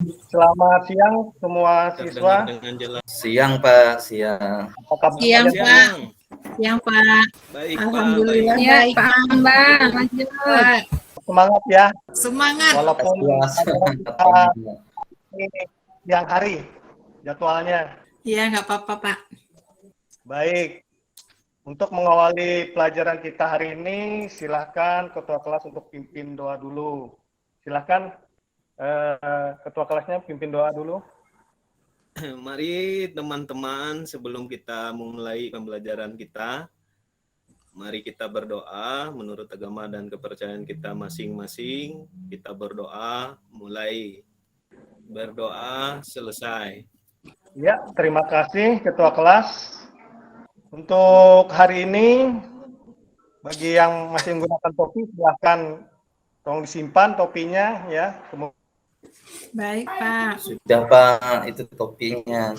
Selamat siang semua siswa. Dengan jelas. Siang Pak, siang. Siang Pak. Siang Pak. Baik Alhamdulillah Pak. baik Pak. Mbak, lanjut. Semangat ya. Semangat. Walaupun kita ini siang hari jadwalnya. Iya nggak apa-apa Pak. Baik. Untuk mengawali pelajaran kita hari ini, silakan ketua kelas untuk pimpin doa dulu. Silakan ketua kelasnya pimpin doa dulu. Mari teman-teman, sebelum kita mulai pembelajaran kita, mari kita berdoa menurut agama dan kepercayaan kita masing-masing. Kita berdoa, mulai berdoa, selesai. Ya, terima kasih ketua kelas. Untuk hari ini, bagi yang masih menggunakan topi, silahkan tolong disimpan topinya ya. Baik Pak. Sudah Pak, itu topinya.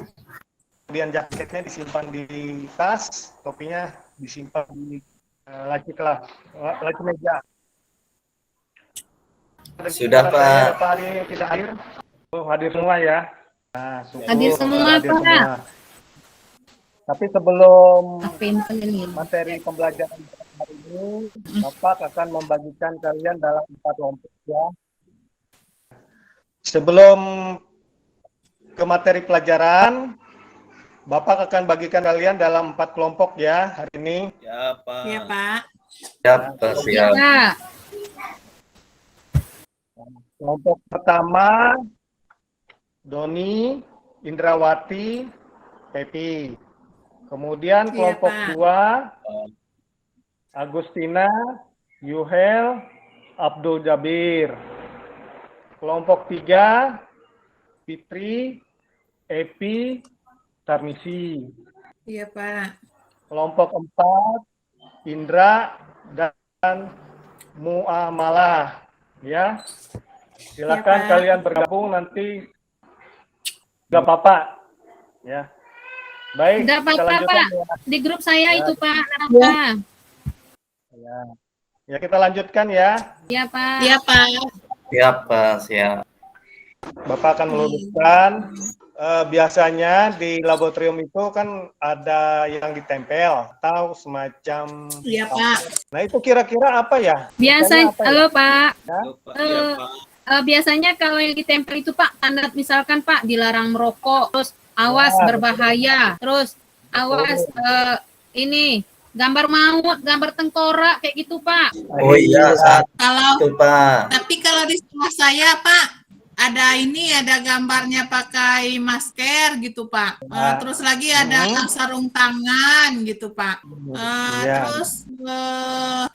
Kemudian jaketnya disimpan di tas, topinya disimpan di laci kelas, laci meja. Sudah Pak. Hari ini tidak hadir. Hadir semua ya. Nah, Hadir semua Pak. Tapi sebelum ini materi pembelajaran hari ini, Bapak akan membagikan kalian dalam 4 kelompok ya. Sebelum ke materi pelajaran, Bapak akan bagikan kalian dalam 4 kelompok ya hari ini. Ya Pak. Iya Pak. Siap Pak, siap. Ya. Kelompok pertama, Doni, Indrawati, Pepi. Kemudian kelompok kedua, Agustina, Yuhel, Abdul Jabir. Kelompok 3, Fitri, Epi, Tarmisi. Iya Pak. Kelompok 4, Indra dan Muamalah. Ya, silakan kalian bergabung nanti. Gak apa-apa. Ya. Baik, tidak apa-apa Pak. Ya. Di grup saya ya. Itu Pak. Ya, kita lanjutkan ya. Iya Pak. Iya Pak. Siap Pak, siap. Bapak akan meluruskan. Biasanya di laboratorium itu kan ada yang ditempel atau semacam. Iya Pak. Nah itu kira-kira apa ya? Biasanya, halo Pak. Ya? Biasanya kalau yang ditempel itu Pak, tanda misalkan Pak dilarang merokok, terus awas berbahaya, terus awas ini gambar maut, gambar tengkorak kayak gitu Pak. Oh iya, kalau itu Pak. Tapi kalau di sekolah saya Pak ada gambarnya pakai masker gitu Pak. Terus lagi ada sarung tangan gitu Pak. Terus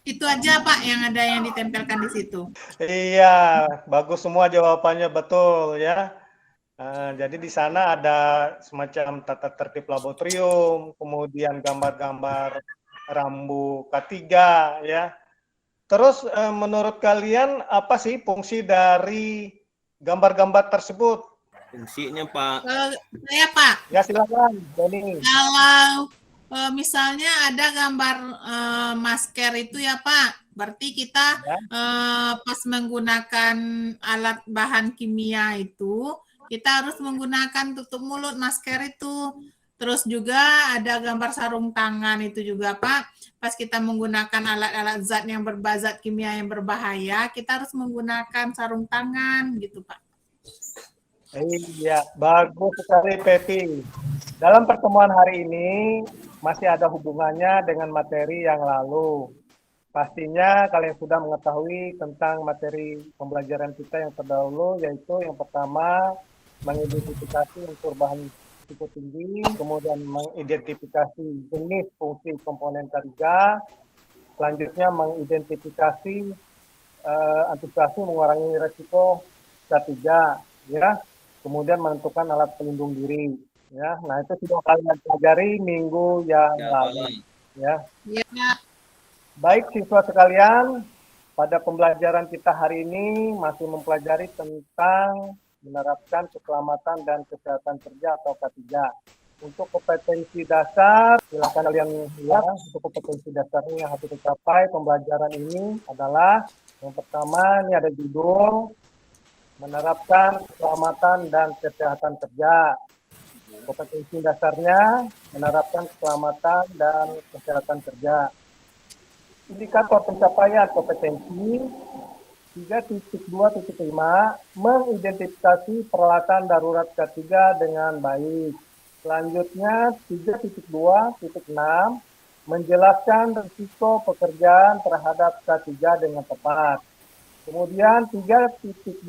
itu aja Pak yang ada yang ditempelkan di situ. Iya, bagus semua jawabannya, betul ya. Jadi di sana ada semacam tata tertib laboratorium, kemudian gambar-gambar rambu K3 ya. Terus menurut kalian apa sih fungsi dari gambar-gambar tersebut? Fungsinya Pak. Saya Pak. Ya silakan, Doni. Kalau misalnya ada gambar masker itu ya Pak, berarti kita pas menggunakan alat bahan kimia itu, kita harus menggunakan tutup mulut masker itu. Terus juga ada gambar sarung tangan itu juga Pak. Pas kita menggunakan alat-alat zat yang berbazat kimia yang berbahaya, kita harus menggunakan sarung tangan gitu Pak. Iya, bagus sekali Pepi. Dalam pertemuan hari ini masih ada hubungannya dengan materi yang lalu. Pastinya kalian sudah mengetahui tentang materi pembelajaran kita yang terdahulu, yaitu yang pertama mengidentifikasi unsur bahan risiko tinggi, kemudian mengidentifikasi jenis fungsi komponen K3, selanjutnya mengidentifikasi antisipasi mengurangi risiko K3, ya, kemudian menentukan alat pelindung diri, ya. Nah itu sudah kalian pelajari minggu yang lalu, ya. Baik siswa sekalian, pada pembelajaran kita hari ini masih mempelajari tentang menerapkan keselamatan dan kesehatan kerja atau K3. Untuk kompetensi dasar, silakan kalian lihat untuk kompetensi dasarnya yang harus dicapai pembelajaran ini adalah yang pertama, ini ada judul menerapkan keselamatan dan kesehatan kerja. Kompetensi dasarnya menerapkan keselamatan dan kesehatan kerja. Indikator pencapaian kompetensi 3.2.5 mengidentifikasi peralatan darurat K3 dengan baik. Selanjutnya 3.2.6 menjelaskan risiko pekerjaan terhadap K3 dengan tepat. Kemudian 3.2.7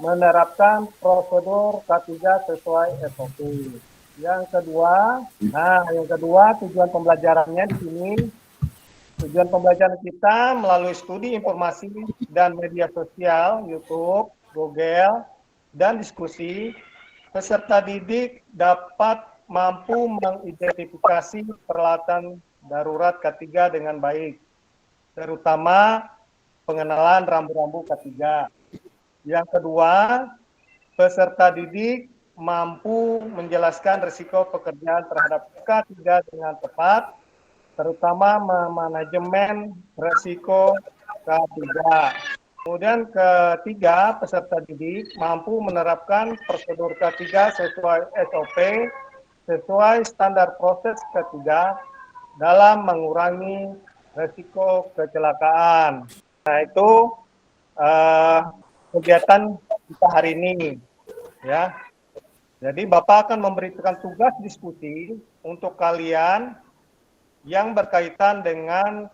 menerapkan prosedur K3 sesuai SOP. Yang kedua tujuan pembelajarannya di sini. Tujuan pembelajaran kita melalui studi informasi dan media sosial, YouTube, Google, dan diskusi, peserta didik dapat mampu mengidentifikasi peralatan darurat K3 dengan baik, terutama pengenalan rambu-rambu K3. Yang kedua, peserta didik mampu menjelaskan risiko pekerjaan terhadap K3 dengan tepat, terutama manajemen risiko K3. Kemudian ketiga, peserta didik mampu menerapkan prosedur K3 sesuai SOP, sesuai standar proses K3 dalam mengurangi risiko kecelakaan. Nah, itu kegiatan kita hari ini, ya. Jadi Bapak akan memberikan tugas diskusi untuk kalian yang berkaitan dengan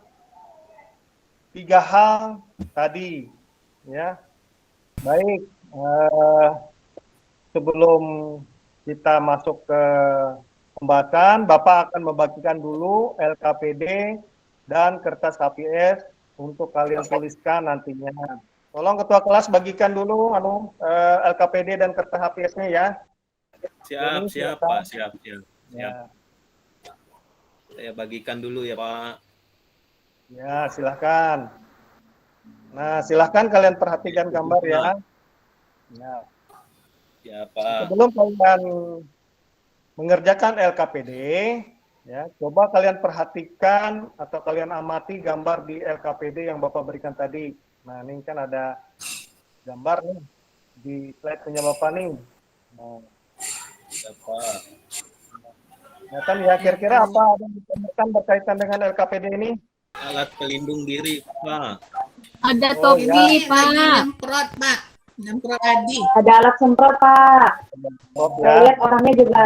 3 hal tadi, ya. Baik, sebelum kita masuk ke pembahasan, Bapak akan membagikan dulu LKPD dan kertas HPS untuk kalian tuliskan nantinya. Tolong Ketua kelas bagikan dulu LKPD dan kertas HPS-nya ya. Siap Pak, siap. Ya. Saya bagikan dulu ya Pak. Ya, silahkan. Nah, silahkan kalian perhatikan gambar ya. Ya. Ya Pak. Sebelum kalian mengerjakan LKPD, ya, coba kalian perhatikan atau kalian amati gambar di LKPD yang Bapak berikan tadi. Nah, ini kan ada gambar nih di slide punya Bapak nih. Nah, Ya Pak. nah, kan ya kira-kira apa ada yang ditanyakan berkaitan dengan LKPD ini? Alat pelindung diri Pak. Ada Oh, topi, Ini Pak. lagi nyemprot, Pak. Nyemprot tadi. Ada alat semprot, Pak. Oh, Saya ya. lihat orangnya juga.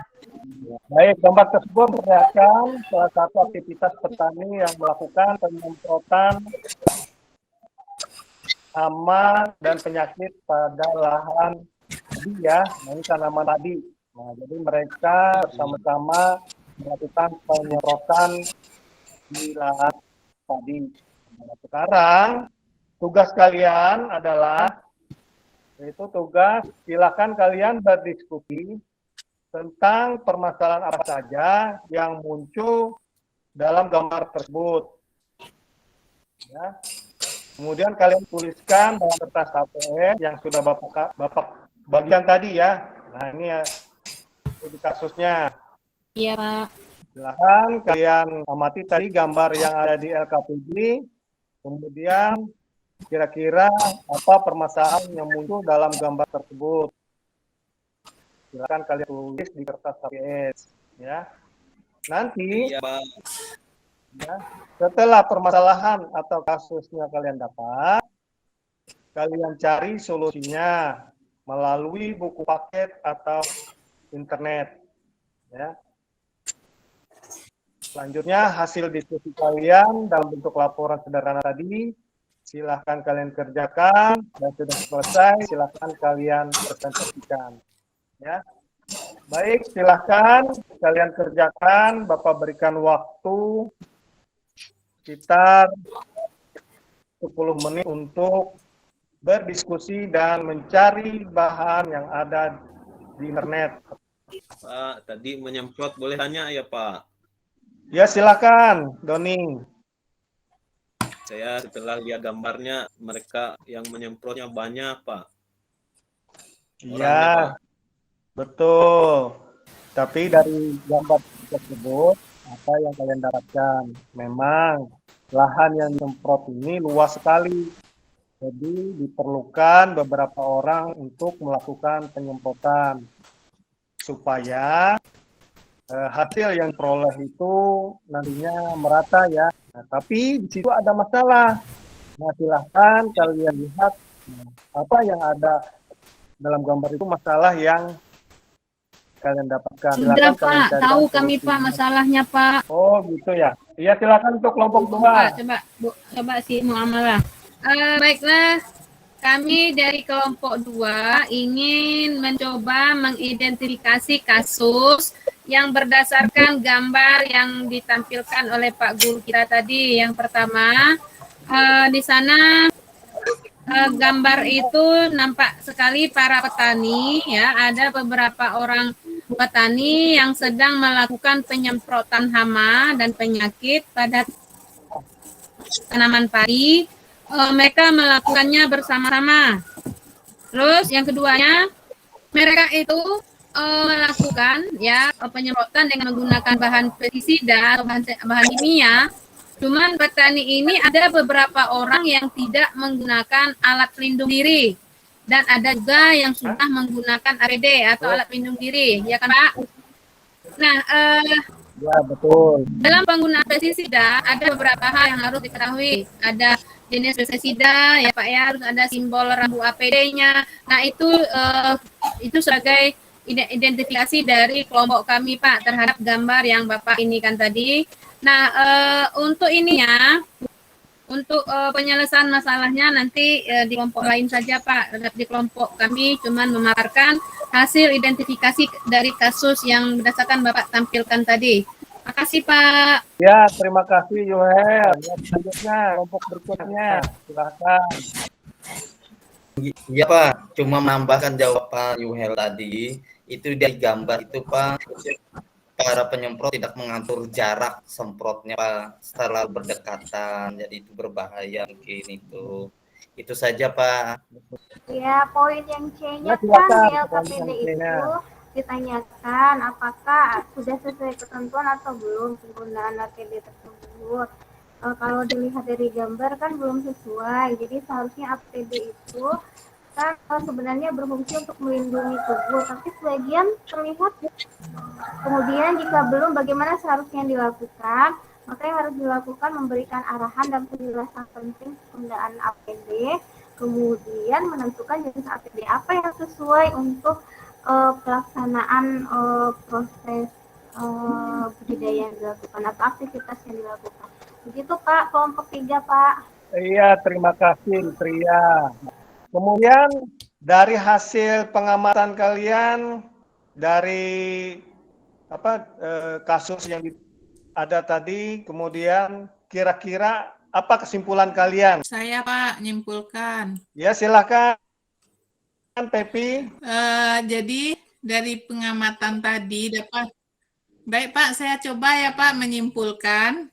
Baik, gambar tersebut memperlihatkan salah satu aktivitas petani yang melakukan penyemprotan hama dan penyakit pada lahan tadi ya, nah, ini tanaman tadi. Nah, jadi mereka bersama-sama melakukan penyemprotan di lahan tadi. Nah, sekarang tugas kalian adalah, yaitu tugas silakan kalian berdiskusi tentang permasalahan apa saja yang muncul dalam gambar tersebut. Ya. Kemudian kalian tuliskan dalam kertas HPS yang sudah Bapak bagian tadi ya. Nah, ini ya ini kasusnya. Iya, Pak. Silahkan kalian amati tadi gambar yang ada di LKPD. Kemudian kira-kira apa permasalahan yang muncul dalam gambar tersebut. Silakan kalian tulis di kertas HPS ya. Nanti Iya Pak. ya, setelah permasalahan atau kasusnya kalian dapat, kalian cari solusinya melalui buku paket atau internet ya. Selanjutnya hasil diskusi kalian dalam bentuk laporan sederhana tadi silahkan kalian kerjakan dan sudah selesai silahkan kalian presentasikan ya. Baik, silahkan kalian kerjakan. Bapak berikan waktu sekitar 10 menit untuk berdiskusi dan mencari bahan yang ada di internet. Pak, tadi menyemprot boleh tanya ya Pak? Ya, silakan, Doni. Saya setelah lihat gambarnya mereka yang menyemprotnya banyak Pak. Iya, betul. Tapi dari gambar tersebut, apa yang kalian dapatkan? Memang lahan yang disemprot ini luas sekali. Jadi diperlukan beberapa orang untuk melakukan penyemprotan supaya hasil yang peroleh itu nantinya merata ya. Nah, tapi di situ ada masalah. Nah, silahkan kalian lihat apa yang ada dalam gambar itu masalah yang kalian dapatkan. Sudah Silakan kalian Pak, carikan tahu kami solusinya. Pak masalahnya Pak. Oh gitu ya. Iya silakan untuk kelompok Pak, 2. coba si muamalah. Baiklah, kami dari kelompok 2 ingin mencoba mengidentifikasi kasus yang berdasarkan gambar yang ditampilkan oleh Pak Guru kita tadi. Yang pertama, di sana gambar itu nampak sekali para petani ya, ada beberapa orang petani yang sedang melakukan penyemprotan hama dan penyakit pada tanaman padi. Mereka melakukannya bersama-sama. Terus yang keduanya, mereka itu melakukan ya penyemprotan dengan menggunakan bahan pestisida atau bahan kimia. Cuman petani ini ada beberapa orang yang tidak menggunakan alat pelindung diri dan ada juga yang sudah menggunakan APD atau alat pelindung diri, ya kan Pak? Nah, Ya betul. dalam penggunaan pestisida ada beberapa hal yang harus diketahui. Ada jenis pestisida ya Pak ya, harus ada simbol rambu APD-nya. Nah itu sebagai identifikasi dari kelompok kami Pak terhadap gambar yang Bapak ini kan tadi. Nah untuk ininya, untuk penyelesaian masalahnya nanti di kelompok lain saja Pak. Di kelompok kami cuman memaparkan hasil identifikasi dari kasus yang berdasarkan Bapak tampilkan tadi. Makasih Pak. Ya terima kasih Yohel. Ya, selanjutnya kelompok berikutnya. Silakan. Iya Pak, cuma menambahkan jawaban Yuhel tadi, itu dari gambar itu Pak, para penyemprot tidak mengatur jarak semprotnya Pak, setelah berdekatan, jadi itu berbahaya mungkin itu. Itu saja Pak. Ya, poin yang C-nya Ya, silakan. kan di Poin LKPD yang C-nya. itu ditanyakan apakah sudah sesuai ketentuan atau belum penggunaan APD tersebut. Kalau dilihat dari gambar kan belum sesuai, jadi seharusnya APD itu kan sebenarnya berfungsi untuk melindungi tubuh, tapi sebagian terlihat. Kemudian jika belum, bagaimana seharusnya dilakukan? Maka yang harus dilakukan memberikan arahan dan penjelasan penting penggunaan APD, kemudian menentukan jenis APD apa yang sesuai untuk pelaksanaan proses budidaya yang dilakukan atau aktivitas yang dilakukan. Begitu Pak, kelompok 3 Pak. Iya terima kasih Tria. Kemudian dari hasil pengamatan kalian dari kasus yang ada tadi, kemudian kira-kira apa kesimpulan kalian? Saya Pak nyimpulkan. Ya silakan Pepi. Jadi dari pengamatan tadi dapat, baik Pak, saya coba ya Pak menyimpulkan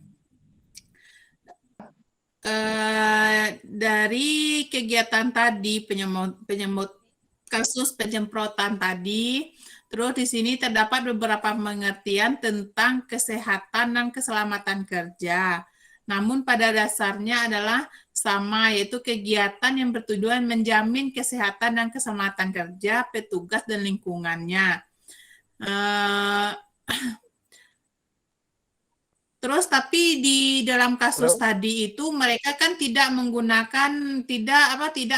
dari kegiatan tadi kasus penyemprotan tadi, terus di sini terdapat beberapa pengertian tentang kesehatan dan keselamatan kerja. Namun pada dasarnya adalah sama, yaitu kegiatan yang bertujuan menjamin kesehatan dan keselamatan kerja petugas dan lingkungannya. Terus tapi di dalam kasus tadi itu mereka kan tidak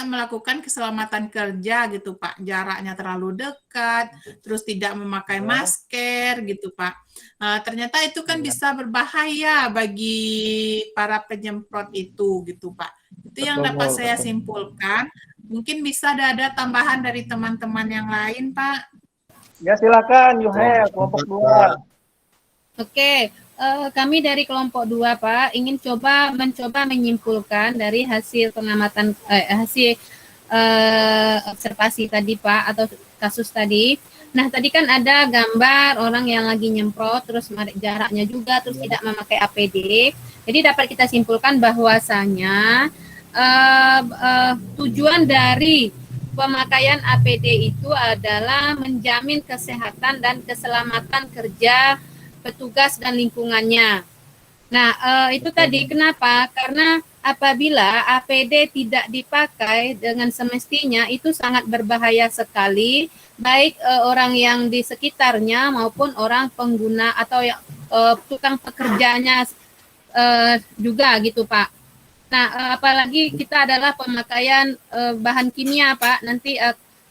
melakukan keselamatan kerja gitu Pak. Jaraknya terlalu dekat, terus tidak memakai masker gitu Pak. Ternyata itu kan bisa berbahaya bagi para penyemprot itu gitu Pak. Itu yang dapat saya simpulkan. Mungkin bisa ada tambahan dari teman-teman yang lain Pak. Ya silakan Yuhel, kelompok 2. Oke. Kami dari kelompok 2 Pak ingin mencoba menyimpulkan dari hasil pengamatan observasi tadi Pak atau kasus tadi. Nah tadi kan ada gambar orang yang lagi nyemprot terus jaraknya juga terus tidak memakai APD. Jadi dapat kita simpulkan bahwasanya tujuan dari pemakaian APD itu adalah menjamin kesehatan dan keselamatan kerja petugas dan lingkungannya. Nah, itu tadi kenapa? Karena apabila APD tidak dipakai dengan semestinya itu sangat berbahaya sekali, baik orang yang di sekitarnya maupun orang pengguna atau yang tukang pekerjanya juga gitu Pak. Nah, apalagi kita adalah pemakaian bahan kimia Pak, nanti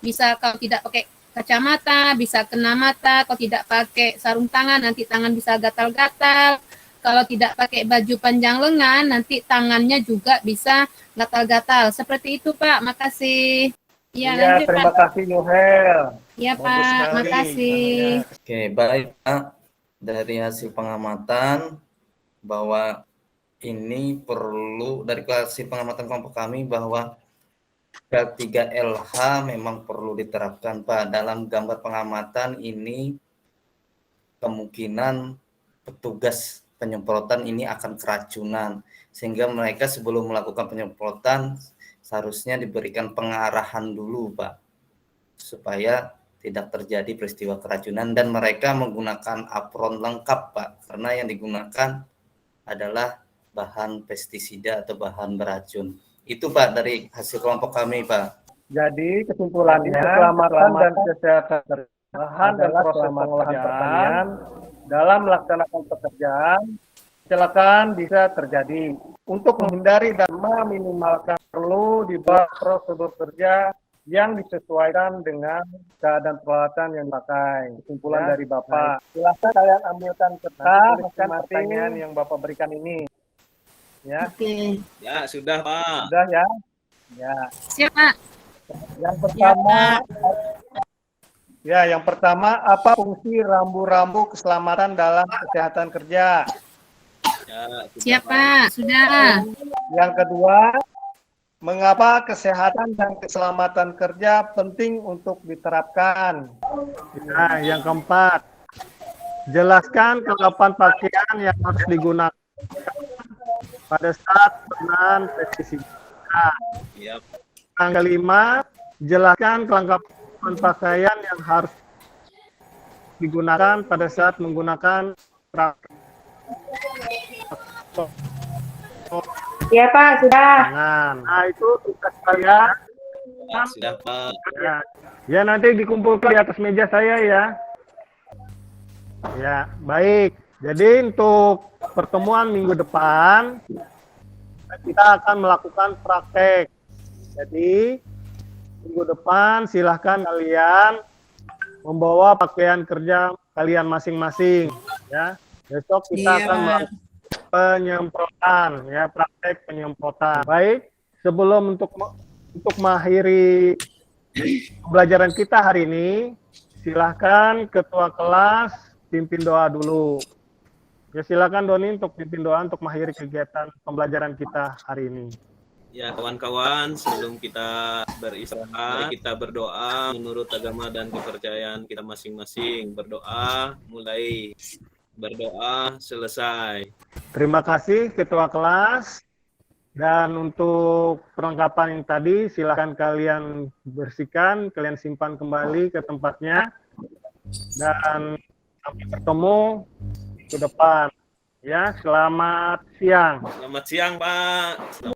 bisa kalau tidak pakai kacamata bisa kena mata, kalau tidak pakai sarung tangan nanti tangan bisa gatal-gatal, kalau tidak pakai baju panjang lengan nanti tangannya juga bisa gatal-gatal. Seperti itu Pak, makasih. Ya, Iya, lanjut terima Pak. kasih Yuhel. Ya Bagus Pak, sekali makasih. namanya. Oke, baik Pak. Dari hasil pengamatan bahwa ini perlu, dari hasil pengamatan kelompok kami bahwa 3LH memang perlu diterapkan Pak. Dalam gambar pengamatan ini kemungkinan petugas penyemprotan ini akan keracunan, sehingga mereka sebelum melakukan penyemprotan seharusnya diberikan pengarahan dulu Pak, supaya tidak terjadi peristiwa keracunan, dan mereka menggunakan apron lengkap Pak, karena yang digunakan adalah bahan pestisida atau bahan beracun. Itu Pak dari hasil kelompok kami Pak. Jadi kesimpulannya keselamatan dan kesehatan bahan dan proses pengolahan pertanian dalam melaksanakan pekerjaan kecelakaan bisa terjadi. Untuk menghindari dan meminimalkan perlu dibuat prosedur kerja yang disesuaikan dengan keadaan peralatan yang dipakai. Kesimpulan dari Bapak. Silahkan kalian ambilkan kertas pertanyaan yang Bapak berikan ini. Ya, Oke. Ya, sudah Pak. sudah ya. Ya. Siap Pak. Yang pertama, yang pertama apa fungsi rambu-rambu keselamatan dalam kesehatan kerja? Ya, sudah, Siap Pak, sudah. Yang kedua, mengapa kesehatan dan keselamatan kerja penting untuk diterapkan? Nah, yang keempat, jelaskan kelengkapan pakaian yang harus digunakan pada saat penggunaan pestisida. Ya, Yang kelima, jelaskan kelengkapan pakaian yang harus digunakan pada saat menggunakan Iya Pak, sudah. tangan. Nah, itu tugas saya. ya, sudah Pak. Ya, nanti dikumpulkan di atas meja saya ya. Ya, baik. Jadi untuk pertemuan minggu depan, kita akan melakukan praktek. Jadi, minggu depan silahkan kalian membawa pakaian kerja kalian masing-masing. Ya, besok kita Iya. akan melakukan penyemprotan, ya, praktek penyemprotan. Baik, sebelum untuk mengakhiri pembelajaran kita hari ini, silahkan ketua kelas pimpin doa dulu. Ya, silakan Doni untuk pimpin doa untuk mengakhiri kegiatan pembelajaran kita hari ini. Ya, kawan-kawan, sebelum kita beristirahat, mari kita berdoa menurut agama dan kepercayaan kita masing-masing. Berdoa, mulai. Berdoa, selesai. Terima kasih ketua kelas. Dan untuk perlengkapan yang tadi, silakan kalian bersihkan, kalian simpan kembali ke tempatnya. Dan sampai bertemu ke depan. Ya, selamat siang. Selamat siang, Pak.